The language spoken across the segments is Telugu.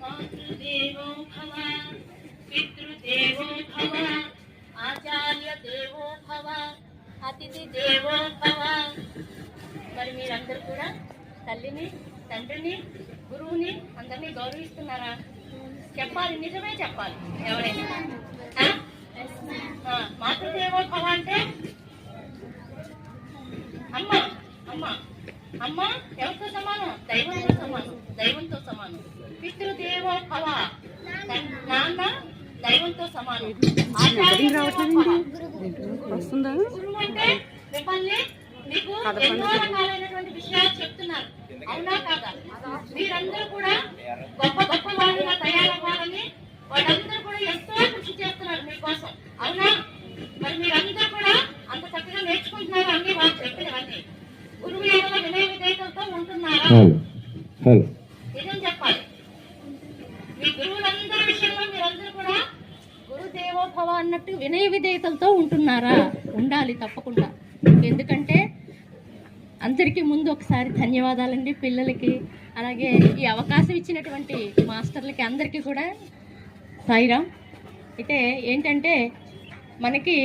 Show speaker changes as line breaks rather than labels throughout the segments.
మాతృదేవో భవ, పితృదేవో భవ, ఆచార్య దేవో భవ, అతిథి దేవో భవ. మరి మీరందరూ కూడా తల్లిని, తండ్రిని, గురువుని అందరినీ గౌరవిస్తున్నారా? చెప్పాలి, నిజమే చెప్పాలి. ఎవరైనా మాతృదేవో భవ అంటే అమ్మ, అమ్మ, అమ్మ ఎవరితో సమానం? దైవంతో సమానం, దైవంతో సమానం. పితృదేవో భవ, నాన్న దైవంతో సమానం. గురువు అంటే మిమ్మల్ని మీకు ఎన్నో రకాలైనటువంటి విషయాలు చెప్తున్నారు, అవునా కాదా? మీరందరూ కూడా గొప్ప గొప్ప వాళ్ళుగా తయారవ్వాలని వాళ్ళందరూ కూడా ఎంతో కృషి చేస్తున్నారు మీకోసం, అవునా? మరి మీరందరూ కూడా అంత చక్కగా నేర్చుకుంటున్నారు అన్ని వాళ్ళు చెప్పినవన్నీ. గురువు ఏమైనా వినయ విధేయతలతో ఉంటున్నారా? నిజం చెప్పాలి. మీ గురువులందరి విషయంలో మీరందరూ కూడా గురుదేవో భవ అన్నట్టు వినయ విధేయతలతో ఉంటున్నారా? ఉండాలి తప్పకుండా. ఎందుకంటే అందరికీ ముందు ఒకసారి ధన్యవాదాలండి పిల్లలకి, అలాగే ఈ అవకాశం ఇచ్చినటువంటి మాస్టర్లకి అందరికీ కూడా సాయిరామ్. అయితే ఏంటంటే మనకి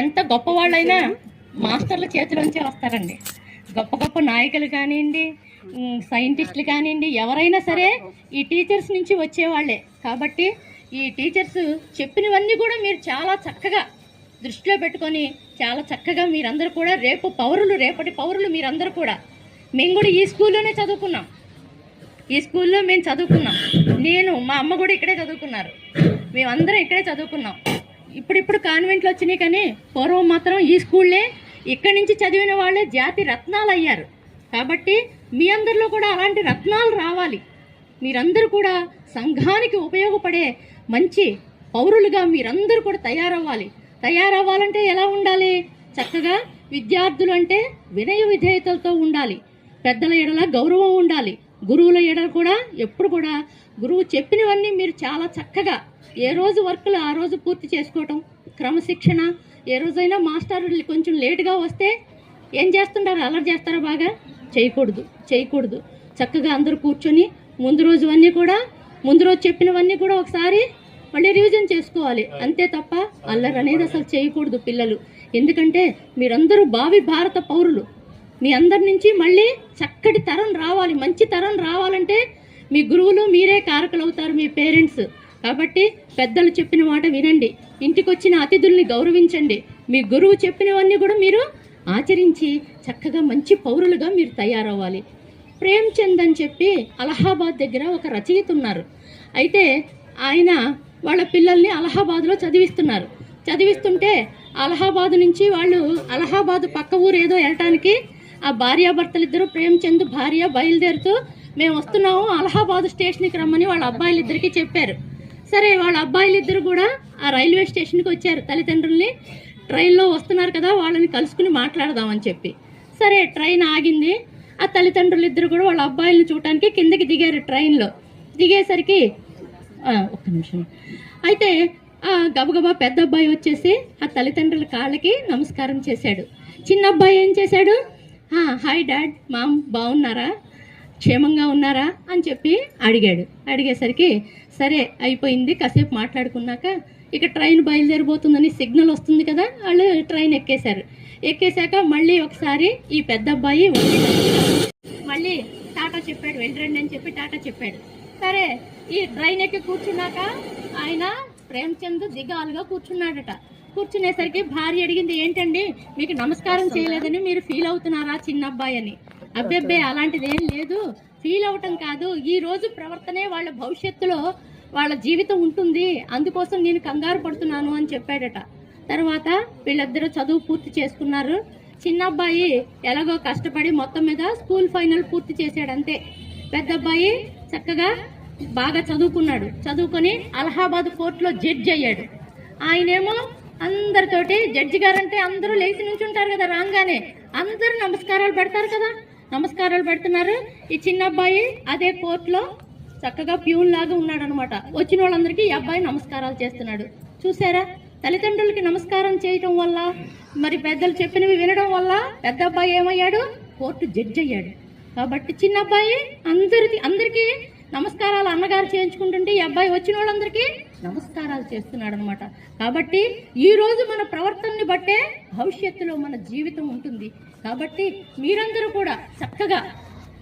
ఎంత గొప్పవాళ్ళైనా మాస్టర్ల చేతిలోంచే వస్తారండి. గొప్ప గొప్ప నాయకులు కానివ్వండి, సైంటిస్టులు కానివ్వండి, ఎవరైనా సరే ఈ టీచర్స్ నుంచి వచ్చేవాళ్లే. కాబట్టి ఈ టీచర్స్ చెప్పినవన్నీ కూడా మీరు చాలా చక్కగా దృష్టిలో పెట్టుకొని చాలా చక్కగా మీరందరూ కూడా రేపటి పౌరులు మీరందరూ కూడా. మేము కూడా ఈ స్కూల్లోనే చదువుకున్నాం, ఈ స్కూల్లో మేము చదువుకున్నాం. మా అమ్మ కూడా ఇక్కడే చదువుకున్నారు, మేమందరం ఇక్కడే చదువుకున్నాం. ఇప్పుడు కాన్వెంట్లు వచ్చినాయి, కానీ పూర్వం మాత్రం ఈ స్కూల్లే, ఇక్కడి నుంచి చదివిన వాళ్ళే జాతి రత్నాలు అయ్యారు. కాబట్టి మీ అందరిలో కూడా అలాంటి రత్నాలు రావాలి. మీరందరూ కూడా సంఘానికి ఉపయోగపడే మంచి పౌరులుగా మీరందరూ కూడా తయారవ్వాలంటే ఎలా ఉండాలి? చక్కగా విద్యార్థులు అంటే వినయ విధేయతలతో ఉండాలి, పెద్దల ఎడల గౌరవం ఉండాలి, గురువుల ఎడల కూడా ఎప్పుడు కూడా గురువు చెప్పినవన్నీ మీరు చాలా చక్కగా ఏ రోజు వర్కులు ఆ రోజు పూర్తి చేసుకోవటం, క్రమశిక్షణ. ఏ రోజైనా మాస్టర్లు కొంచెం లేటుగా వస్తే ఏం చేస్తుంటారు? అలర్ట్ చేస్తారా? బాగా చేయకూడదు. చక్కగా అందరూ కూర్చొని ముందు రోజు చెప్పినవన్నీ కూడా ఒకసారి మళ్ళీ రివిజన్ చేసుకోవాలి, అంతే తప్ప అల్లరి అనేది అసలు చేయకూడదు పిల్లలు. ఎందుకంటే మీరందరూ భావి భారత పౌరులు. మీ అందరి నుంచి మళ్ళీ చక్కటి తరం రావాలి, మంచి తరం రావాలంటే మీ గురువులు మీరే కారకులు అవుతారు, మీ పేరెంట్స్. కాబట్టి పెద్దలు చెప్పిన మాట వినండి, ఇంటికి వచ్చిన అతిథుల్ని గౌరవించండి, మీ గురువు చెప్పినవన్నీ కూడా మీరు ఆచరించి చక్కగా మంచి పౌరులుగా మీరు తయారవ్వాలి. ప్రేమ్చంద్ అని చెప్పి అలహాబాద్ దగ్గర ఒక రచయిత ఉన్నారు. అయితే ఆయన వాళ్ళ పిల్లల్ని అలహాబాద్లో చదివిస్తుంటే అలహాబాద్ నుంచి వాళ్ళు అలహాబాద్ పక్క ఊరు ఏదో వెళ్ళటానికి ఆ భార్యాభర్తలు ఇద్దరు, ప్రేమ్చంద్ భార్య బయలుదేరుతూ మేము వస్తున్నాము అలహాబాద్ స్టేషన్కి రమ్మని వాళ్ళ అబ్బాయిలిద్దరికీ చెప్పారు. సరే, వాళ్ళ అబ్బాయిలిద్దరు కూడా ఆ రైల్వే స్టేషన్కి వచ్చారు. తల్లిదండ్రుల్ని ట్రైన్లో వస్తున్నారు కదా, వాళ్ళని కలుసుకుని మాట్లాడదామని చెప్పి. సరే, ట్రైన్ ఆగింది. ఆ తల్లిదండ్రులు ఇద్దరు కూడా వాళ్ళ అబ్బాయిలను చూడటానికి కిందకి దిగారు. ట్రైన్లో దిగేసరికి ఒక్క నిమిషం అయితే గబగబా పెద్ద అబ్బాయి వచ్చేసి ఆ తల్లిదండ్రుల కాళ్ళకి నమస్కారం చేశాడు. చిన్న అబ్బాయి ఏం చేశాడు? హాయ్ డాడ్, మామ్, బాగున్నారా, క్షేమంగా ఉన్నారా అని చెప్పి అడిగేసరికి సరే అయిపోయింది. కాసేపు మాట్లాడుకున్నాక ఇక ట్రైన్ బయలుదేరిపోతుందని సిగ్నల్ వస్తుంది కదా, వాళ్ళు ట్రైన్ ఎక్కేశాక మళ్ళీ ఒకసారి ఈ పెద్ద అబ్బాయి మళ్ళీ టాటా చెప్పాడు, వెళ్ళరండి అని చెప్పి టాటా చెప్పాడు. సరే, ఈ ట్రైన్ ఎక్కి కూర్చున్నాక ఆయన ప్రేమ్చంద్ దిగాలుగా కూర్చున్నాడట. కూర్చునేసరికి భార్య అడిగింది, ఏంటండి మీకు నమస్కారం చేయలేదని మీరు ఫీల్ అవుతున్నారా చిన్న అబ్బాయి అని? అబ్బెబ్బే అలాంటిది ఏం లేదు, ఫీల్ అవటం కాదు, ఈ రోజు ప్రవర్తనే వాళ్ళ భవిష్యత్తులో వాళ్ళ జీవితం ఉంటుంది, అందుకోసం నేను కంగారు పడుతున్నాను అని చెప్పాడట. తర్వాత వీళ్ళిద్దరూ చదువు పూర్తి చేసుకున్నారు. చిన్న అబ్బాయి ఎలాగో కష్టపడి మొత్తం మీద స్కూల్ ఫైనల్ పూర్తి చేశాడంతే. పెద్ద అబ్బాయి చక్కగా బాగా చదువుకొని అలహాబాద్ కోర్టులో జడ్జి అయ్యాడు. ఆయనేమో అందరితోటి, జడ్జి గారంటే అందరూ లేచి నుంచుంటారు కదా, రాగానే అందరూ నమస్కారాలు పెడుతున్నారు. ఈ చిన్న అబ్బాయి అదే కోర్టులో చక్కగా ప్యూన్ లాగా ఉన్నాడు అనమాట. వచ్చిన వాళ్ళందరికీ ఈ అబ్బాయి నమస్కారాలు చేస్తున్నాడు. చూసారా, తల్లిదండ్రులకి నమస్కారం చేయటం వల్ల, మరి పెద్దలు చెప్పినవి వినడం వల్ల పెద్ద అబ్బాయి ఏమయ్యాడు? కోర్టు జడ్జి అయ్యాడు. కాబట్టి చిన్న అబ్బాయి అందరికీ నమస్కారాలు అన్నగారు చేయించుకుంటుంటే ఈ అబ్బాయి వచ్చిన వాళ్ళందరికీ నమస్కారాలు చేస్తున్నాడు అనమాట. కాబట్టి ఈ రోజు మన ప్రవర్తనని బట్టే భవిష్యత్తులో మన జీవితం ఉంటుంది. కాబట్టి మీరందరూ కూడా చక్కగా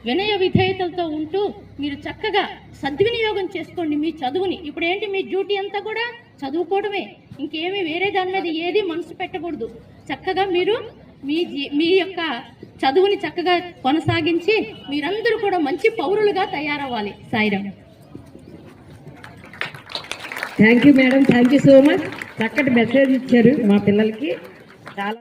వినయ విధేయతలతో ఉంటూ మీరు చక్కగా సద్వినియోగం చేసుకోండి మీ చదువుని. ఇప్పుడు ఏంటి మీ డ్యూటీ అంతా కూడా చదువుకోవడమే, ఇంకేమీ వేరే దాని మీద ఏది మనసు పెట్టకూడదు. చక్కగా మీరు మీ యొక్క చదువుని చక్కగా కొనసాగించి మీరందరూ కూడా మంచి పౌరులుగా తయారవ్వాలి. Sairam.
Thank you madam, thank you so much. చక్కటి మెసేజ్ ఇచ్చారు మా పిల్లలకి. చాలా